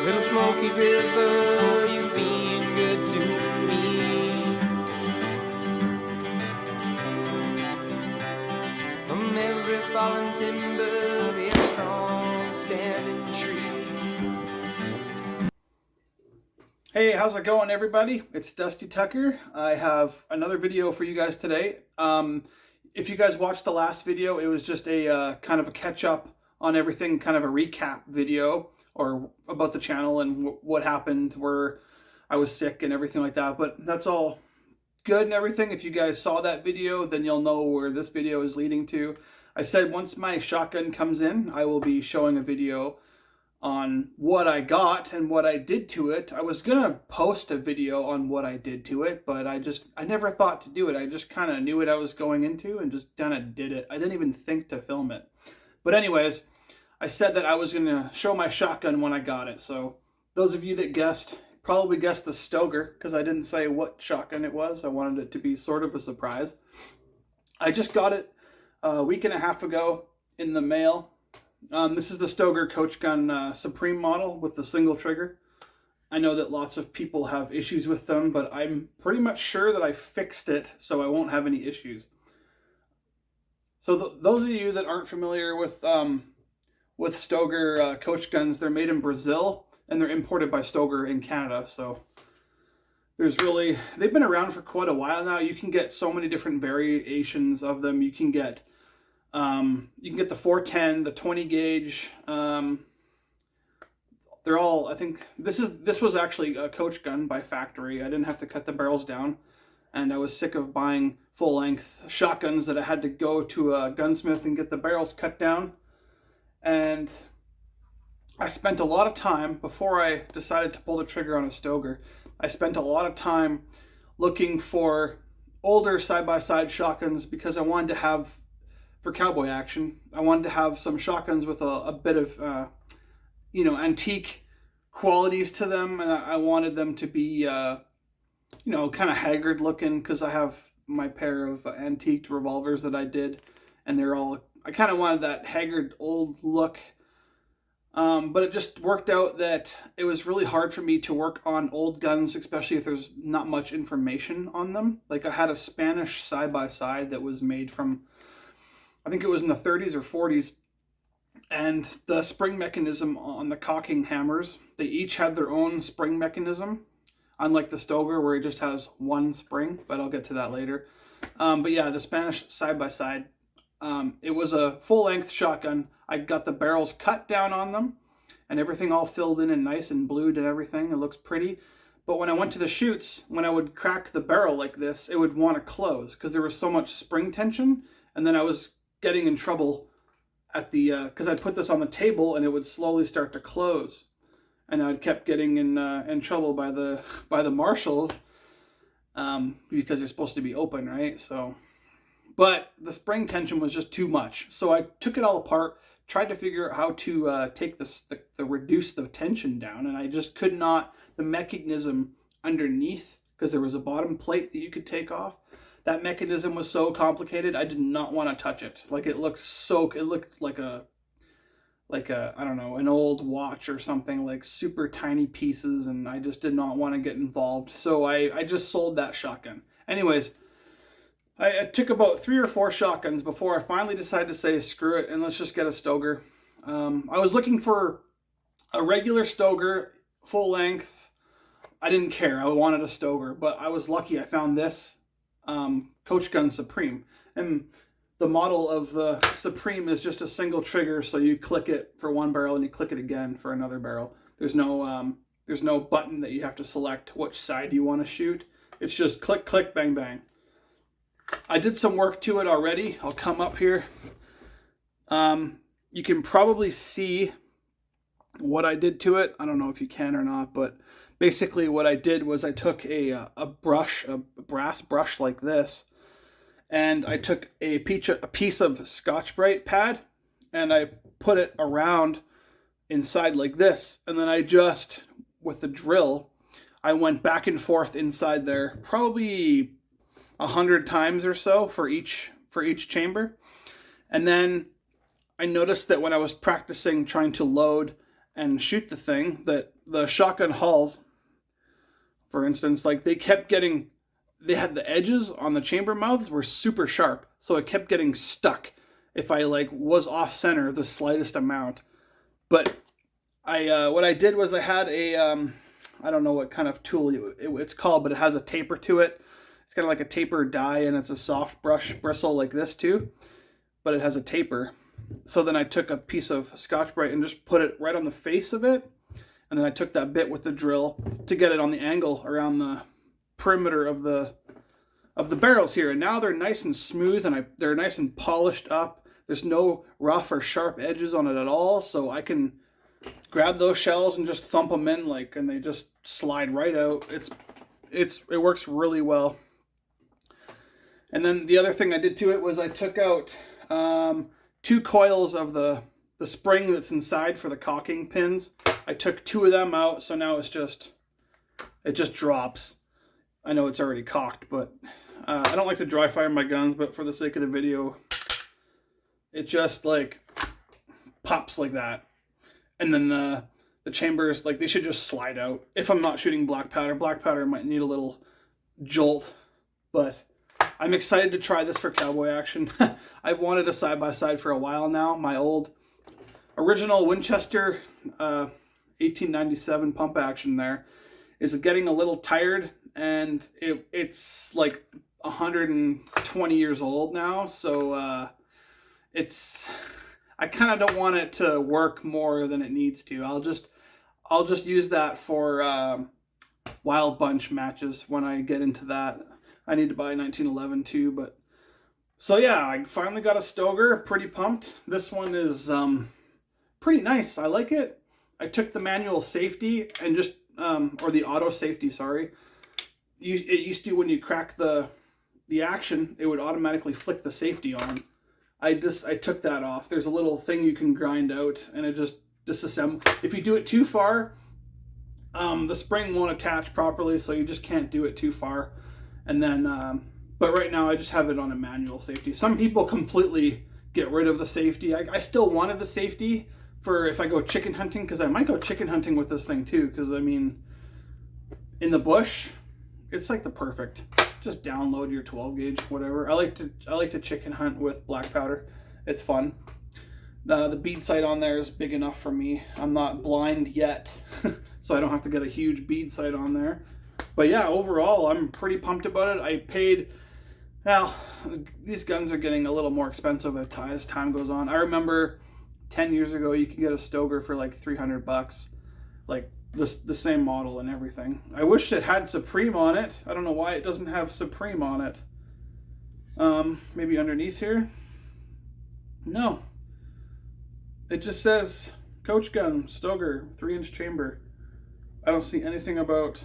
Little Smoky River, you've been good to me. From every fallen timber, be a strong standing tree. Hey, how's it going, everybody? It's Dusty Tucker. I have another video for you guys today. If you guys watched the last video, it was just a kind of a catch-up on everything, kind of a recap video or about the channel and what happened where I was sick and everything like that. But that's all good and everything. If you guys saw that video, then you'll know where this video is leading to. I said once my shotgun comes in, I will be showing a video on what I got and what I did to it. I was gonna post a video on what I did to it, but I never thought to do it. I just kind of knew what I was going into and just kind of did it. I didn't even think to film it. But anyways, I said that I was gonna show my shotgun when I got it. So those of you that guessed, probably guessed the Stoeger, because I didn't say what shotgun it was. I wanted it to be sort of a surprise. I just got it a week and a half ago in the mail. This is the Stoeger Coach Gun Supreme model with the single trigger. I know that lots of people have issues with them, but I'm pretty much sure that I fixed it so I won't have any issues. So those of you that aren't familiar with Stoeger Coach Guns, they're made in Brazil and they're imported by Stoeger in Canada. So they've been around for quite a while now. You can get so many different variations of them. You can get the 410, the 20 gauge. They're all, I think this was actually a Coach Gun by factory. I didn't have to cut the barrels down, and I was sick of buying full length shotguns that I had to go to a gunsmith and get the barrels cut down. And I spent a lot of time before I decided to pull the trigger on a Stoeger. I spent a lot of time looking for older side-by-side shotguns because I wanted to have, for cowboy action, I wanted to have some shotguns with a bit of, antique qualities to them. And I wanted them to be, kind of haggard looking, because I have my pair of antiqued revolvers that I did. And I kind of wanted that haggard old look. But it just worked out that it was really hard for me to work on old guns, especially if there's not much information on them. Like I had a Spanish side-by-side that was made from, I think it was in the 30s or 40s, and the spring mechanism on the cocking hammers, they each had their own spring mechanism, unlike the Stoeger where it just has one spring, but I'll get to that later. But yeah, the Spanish side-by-side, it was a full-length shotgun. I got the barrels cut down on them and everything all filled in and nice and blued and everything. It looks pretty. But when I went to the shoots, when I would crack the barrel like this, it would want to close because there was so much spring tension. And then I was getting in trouble at the because I put this on the table and it would slowly start to close, and I kept getting in trouble by the marshals because they're supposed to be open, right? So, but the spring tension was just too much, so I took it all apart, tried to figure out how to take reduce the tension down, and I just could not. The mechanism underneath, because there was a bottom plate that you could take off. That mechanism was so complicated, I did not want to touch it. Like it looked like a I don't know, an old watch or something, like super tiny pieces, and I just did not want to get involved. So I just sold that shotgun. Anyways, I took about 3 or 4 shotguns before I finally decided to say screw it and let's just get a Stoeger. I was looking for a regular Stoeger, full length. I didn't care. I wanted a Stoeger, but I was lucky I found this Coach Gun Supreme, and the model of the Supreme is just a single trigger, so you click it for one barrel and you click it again for another barrel. There's no button that you have to select which side you want to shoot. It's just click, click, bang, bang. I did some work to it already. I'll come up here. You can probably see what I did to it. I don't know if you can or not, but basically what I did was I took a brass brush like this, and I took a piece of Scotch-Brite pad and I put it around inside like this, and then I just, with the drill, I went back and forth inside there probably 100 times or so for each chamber. And then I noticed that when I was practicing trying to load and shoot the thing, that the shotgun hulls, for instance, like they had the edges on the chamber mouths were super sharp, so it kept getting stuck if I like was off center the slightest amount. But what I did was I had a I don't know what kind of tool it's called, but it has a taper to it. It's kind of like a taper die, and it's a soft brush bristle like this too, but it has a taper. So then I took a piece of Scotch-Brite and just put it right on the face of it, and then I took that bit with the drill to get it on the angle around the perimeter of the barrels here, and now they're nice and smooth, and they're nice and polished up. There's no rough or sharp edges on it at all, so I can grab those shells and just thump them in and they just slide right out. It works really well. And then the other thing I did to it was I took out 2 coils of the spring that's inside for the caulking pins. I took 2 of them out, so now it just drops. I know it's already caulked, but I don't like to dry fire my guns, but for the sake of the video, it just like pops like that. And then the chambers, like, they should just slide out. If I'm not shooting black powder might need a little jolt, but I'm excited to try this for cowboy action. I've wanted a side-by-side for a while now. My old original Winchester 1897 pump action there is getting a little tired, and it's like 120 years old now, so I kind of don't want it to work more than it needs to. I'll just use that for wild bunch matches when I get into that. I need to buy 1911 too, but so yeah, I finally got a Stoeger. Pretty pumped. This one is pretty nice. I like it. I took the manual safety and just or the auto safety, sorry. It used to, when you crack the action, it would automatically flick the safety on. I took that off. There's a little thing you can grind out, and it just disassembles. If you do it too far, the spring won't attach properly, so you just can't do it too far. And then, but right now I just have it on a manual safety. Some people completely get rid of the safety. I still wanted the safety for if I go chicken hunting, because I might go chicken hunting with this thing too, because I mean, in the bush, it's like the perfect. Just download your 12 gauge, whatever. I like to chicken hunt with black powder. It's fun. The bead sight on there is big enough for me. I'm not blind yet, so I don't have to get a huge bead sight on there. But yeah, overall, I'm pretty pumped about it. I paid, well, these guns are getting a little more expensive as time goes on. I remember 10 years ago, you could get a Stoeger for like $300, like the same model and everything. I wish it had Supreme on it. I don't know why it doesn't have Supreme on it. Maybe underneath here? No. It just says Coach Gun, Stoeger, 3-inch chamber. I don't see anything about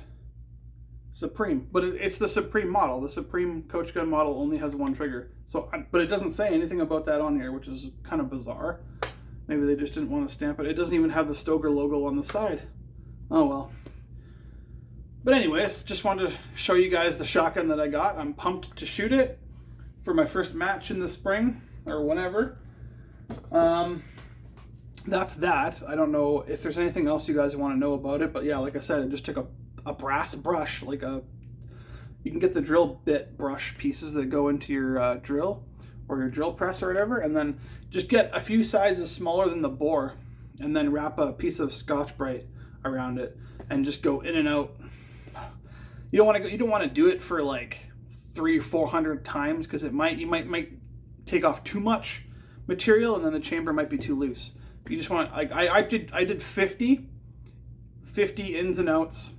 Supreme, but it's the Supreme model. The Supreme Coach Gun model only has 1 trigger. So, but it doesn't say anything about that on here, which is kind of bizarre. Maybe they just didn't want to stamp it. It doesn't even have the Stoeger logo on the side. Oh well. But anyways, just wanted to show you guys the shotgun that I got. I'm pumped to shoot it for my first match in the spring or whenever. That's that. I don't know if there's anything else you guys want to know about it, but yeah, like I said, I just took a brass brush, you can get the drill bit brush pieces that go into your drill or your drill press or whatever, and then just get a few sizes smaller than the bore, and then wrap a piece of Scotch-Brite around it and just go in and out. You don't want to do it for like 300-400 times, because you might take off too much material, and then the chamber might be too loose. You just want, like, I did 50 ins and outs.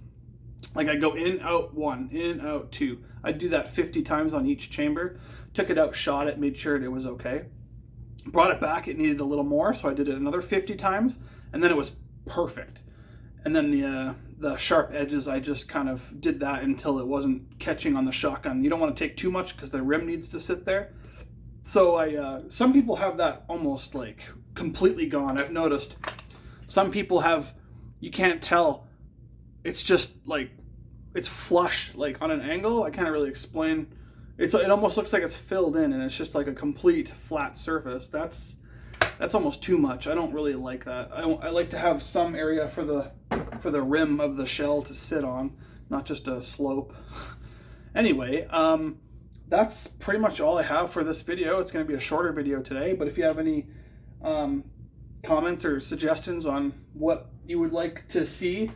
Like, I go in, out 1, in, out 2. I do that 50 times on each chamber. Took it out, shot it, made sure it was okay. Brought it back, it needed a little more, so I did it another 50 times, and then it was perfect. And then the sharp edges, I just kind of did that until it wasn't catching on the shotgun. You don't want to take too much because the rim needs to sit there. So some people have that almost like completely gone. I've noticed some people have, you can't tell. It's just like, it's flush, like on an angle. I can't really explain. It almost looks like it's filled in, and it's just like a complete flat surface. That's almost too much. I don't really like that. I like to have some area for the for the rim of the shell to sit on, not just a slope. Anyway, that's pretty much all I have for this video. It's going to be a shorter video today, but if you have any comments or suggestions on what you would like to see,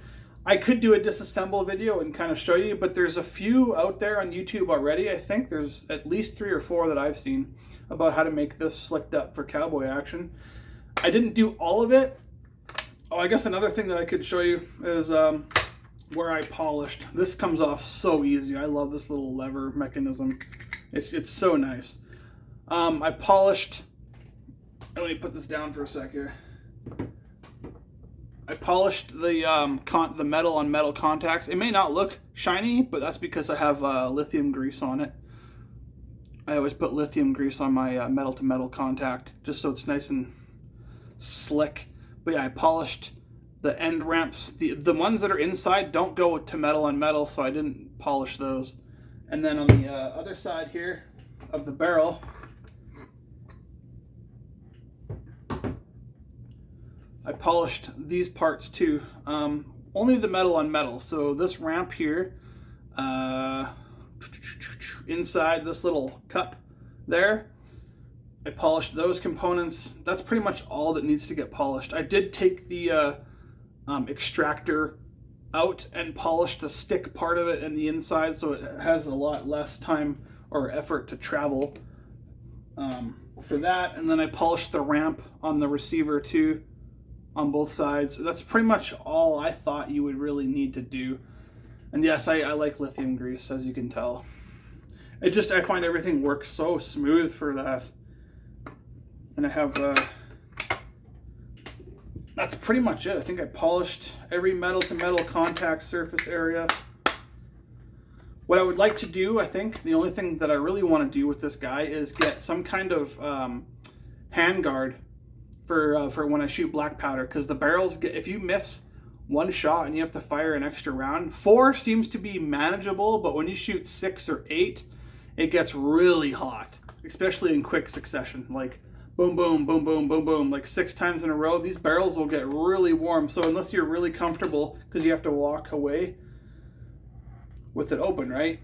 I could do a disassemble video and kind of show you, but there's a few out there on YouTube already. I think there's at least 3 or 4 that I've seen about how to make this slicked up for cowboy action. I didn't do all of it. Oh, I guess another thing that I could show you is where I polished. This comes off so easy. I love this little lever mechanism. It's so nice. I polished, let me put this down for a sec here. I polished the metal on metal contacts. It may not look shiny, but that's because I have lithium grease on it. I always put lithium grease on my metal to metal contact just so it's nice and slick. But yeah, I polished the end ramps. The ones that are inside don't go to metal on metal, so I didn't polish those. And then on the other side here of the barrel, I polished these parts too. Only the metal on metal. So this ramp here, inside this little cup there, I polished those components. That's pretty much all that needs to get polished. I did take the extractor out and polish the stick part of it and the inside, so it has a lot less time or effort to travel for that. And then I polished the ramp on the receiver too, on both sides. That's pretty much all I thought you would really need to do. And yes, I like lithium grease, as you can tell. I find everything works so smooth for that. And I have that's pretty much it. I think I polished every metal to metal contact surface area. What I would like to do, I think, the only thing that I really want to do with this guy is get some kind of hand guard for when I shoot black powder, because the barrels if you miss one shot and you have to fire an extra round, 4 seems to be manageable, but when you shoot 6 or 8, it gets really hot, especially in quick succession, like boom, boom, boom, boom, boom, boom, like 6 times in a row. These barrels will get really warm. So unless you're really comfortable, because you have to walk away with it open, right?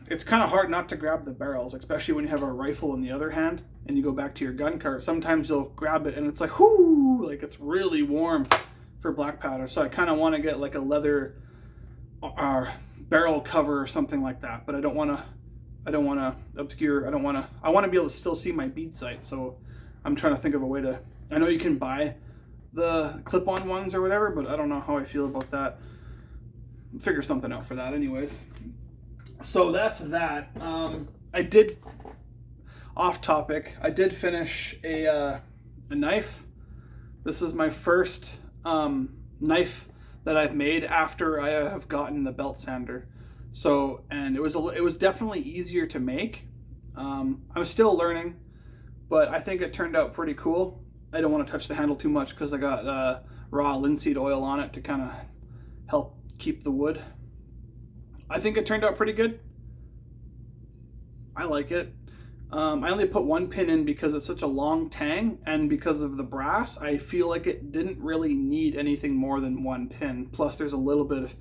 It's kind of hard not to grab the barrels, especially when you have a rifle in the other hand and you go back to your gun cart. Sometimes you'll grab it and it's like, whoo, like it's really warm for black powder. So I kind of want to get like a leather barrel cover or something like that, but I don't want to obscure, I want to be able to still see my bead sight. So I'm trying to think of a way to, I know you can buy the clip-on ones or whatever, but I don't know how I feel about that. Figure something out for that anyways. So that's that. I did, off topic, I did finish a knife. This is my first knife that I've made after I have gotten the belt sander. So, and it was definitely easier to make. I'm still learning, but I think it turned out pretty cool. I don't want to touch the handle too much because I got raw linseed oil on it to kind of help keep the wood. I think it turned out pretty good. I like it. I only put 1 pin in because it's such a long tang, and because of the brass, I feel like it didn't really need anything more than 1 pin. Plus there's a little bit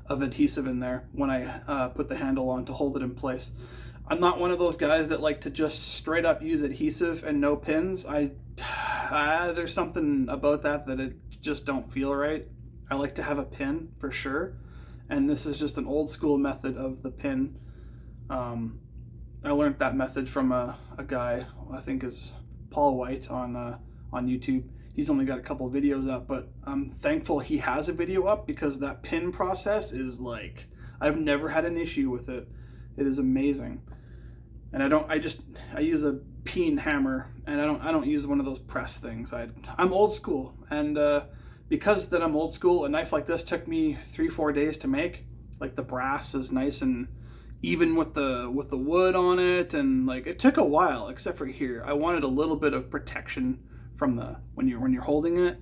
of adhesive in there when I put the handle on to hold it in place. I'm not one of those guys that like to just straight up use adhesive and no pins. There's something about that it just don't feel right. I like to have a pin for sure, and this is just an old school method of the pin. I learned that method from a guy, I think is Paul White on YouTube. He's only got a couple videos up, but I'm thankful he has a video up because that pin process is like, I've never had an issue with it. It is amazing. And I use a peen hammer, and I don't use one of those press things. I'm old school, and because that I'm old school, a knife like this took me 3-4 days to make. Like the brass is nice and even with the wood on it, and like it took a while, except for here. I wanted a little bit of protection from the when you're holding it,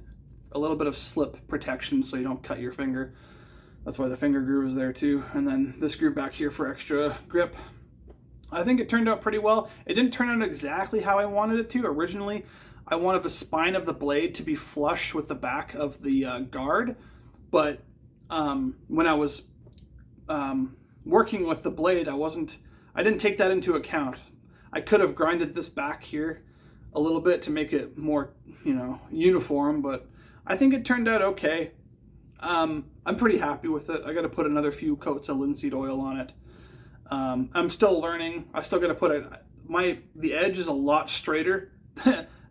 a little bit of slip protection so you don't cut your finger. That's why the finger groove is there too, and then this groove back here for extra grip. I think it turned out pretty well. It didn't turn out exactly how I wanted it to. Originally, I wanted the spine of the blade to be flush with the back of the guard, But when I was working with the blade, I didn't take that into account. I could have grinded this back here a little bit to make it more, uniform, but I think it turned out okay. I'm pretty happy with it. I got to put another few coats of linseed oil on it. I'm still learning. I still got to put the edge is a lot straighter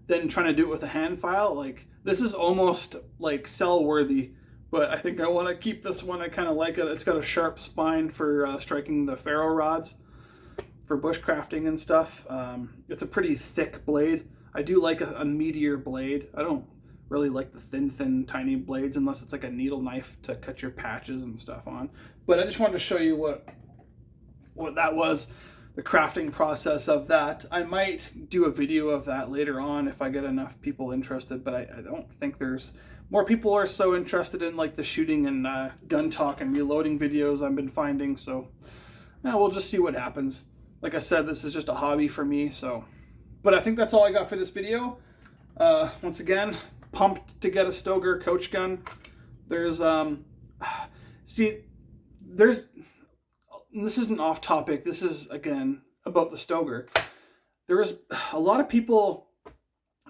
than trying to do it with a hand file. Like, this is almost like sell worthy, but I think I want to keep this one. I kind of like it. It's got a sharp spine for striking the ferro rods for bushcrafting and stuff. It's a pretty thick blade. I do like a meatier blade. I don't really like the thin, tiny blades unless it's like a needle knife to cut your patches and stuff on. But I just wanted to show you what that was, the crafting process of that. I might do a video of that later on if I get enough people interested, but I don't think there's more people are so interested in like the shooting and gun talk and reloading videos I've been finding. So we'll just see what happens. Like I said, this is just a hobby for me. So, but I think that's all I got for this video. Once again, pumped to get a Stoeger Coach Gun. There's this isn't off topic. This is, again, about the Stoeger. There is a lot of people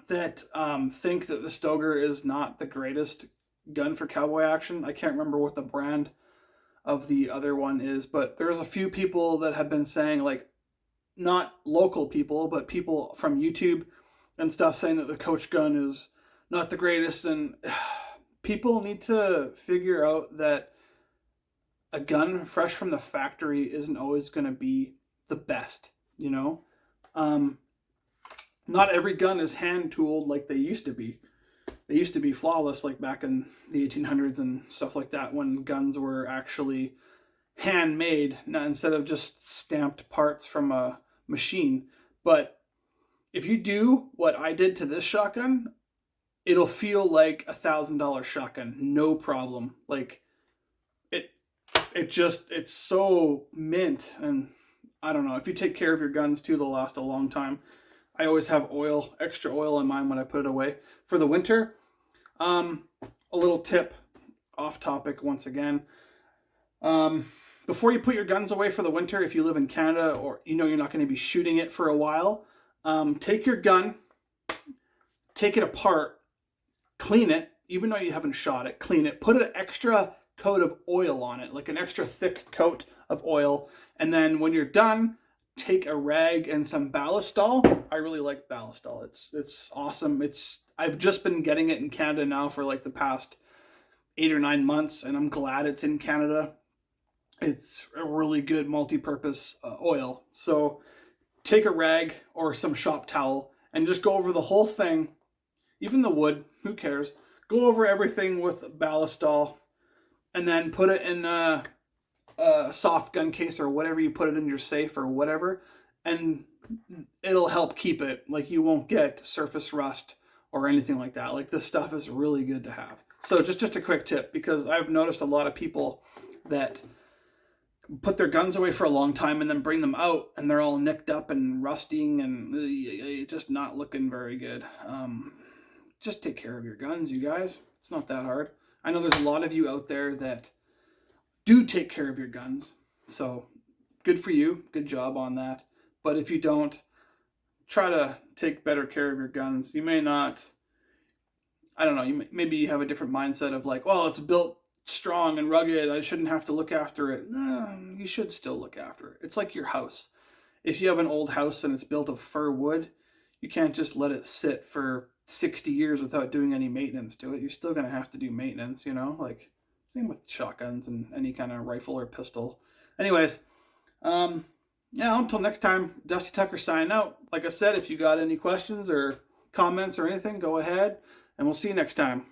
that think that the Stoeger is not the greatest gun for cowboy action. I can't remember what the brand of the other one is, but there's a few people that have been saying, like, not local people, but people from YouTube and stuff, saying that the Coach Gun is not the greatest. And people need to figure out that a gun fresh from the factory isn't always going to be the best, Not every gun is hand tooled like they used to be. They used to be flawless, like back in the 1800s and stuff like that, when guns were actually handmade, instead of just stamped parts from a machine. But if you do what I did to this shotgun, it'll feel like $1,000 shotgun, no problem. Like, it's so mint. And I don't know, if you take care of your guns too, they'll last a long time. I always have extra oil in mine when I put it away for the winter. A little tip, off topic once again. Before you put your guns away for the winter, if you live in Canada or you're not going to be shooting it for a while, take your gun, take it apart, clean it, even though you haven't shot it, clean it, put an extra coat of oil on it, like an extra thick coat of oil, and then when you're done, take a rag and some ballistol. I really like ballistol. It's awesome. I've just been getting it in Canada now for like the past 8 or 9 months, and I'm glad it's in Canada. It's a really good multi-purpose oil. So take a rag or some shop towel and just go over the whole thing, even the wood, who cares? Go over everything with ballistol, and then put it in a soft gun case or whatever you put it in your safe or whatever, and it'll help keep it. Like, you won't get surface rust or anything like that. Like, this stuff is really good to have. So just a quick tip, because I've noticed a lot of people that put their guns away for a long time and then bring them out and they're all nicked up and rusting and just not looking very good. Just take care of your guns, you guys. It's not that hard. I know there's a lot of you out there that do take care of your guns. So good for you. Good job on that. But if you don't, try to take better care of your guns. You may not, I don't know, maybe you have a different mindset of like, well, it's built strong and rugged, I shouldn't have to look after it. No, you should still look after it. It's like your house. If you have an old house and it's built of fir wood, you can't just let it sit for 60 years without doing any maintenance to it. You're still going to have to do maintenance, like same with shotguns and any kind of rifle or pistol. Anyways, until next time, Dusty Tucker signing out. Like I said, if you got any questions or comments or anything, go ahead, and we'll see you next time.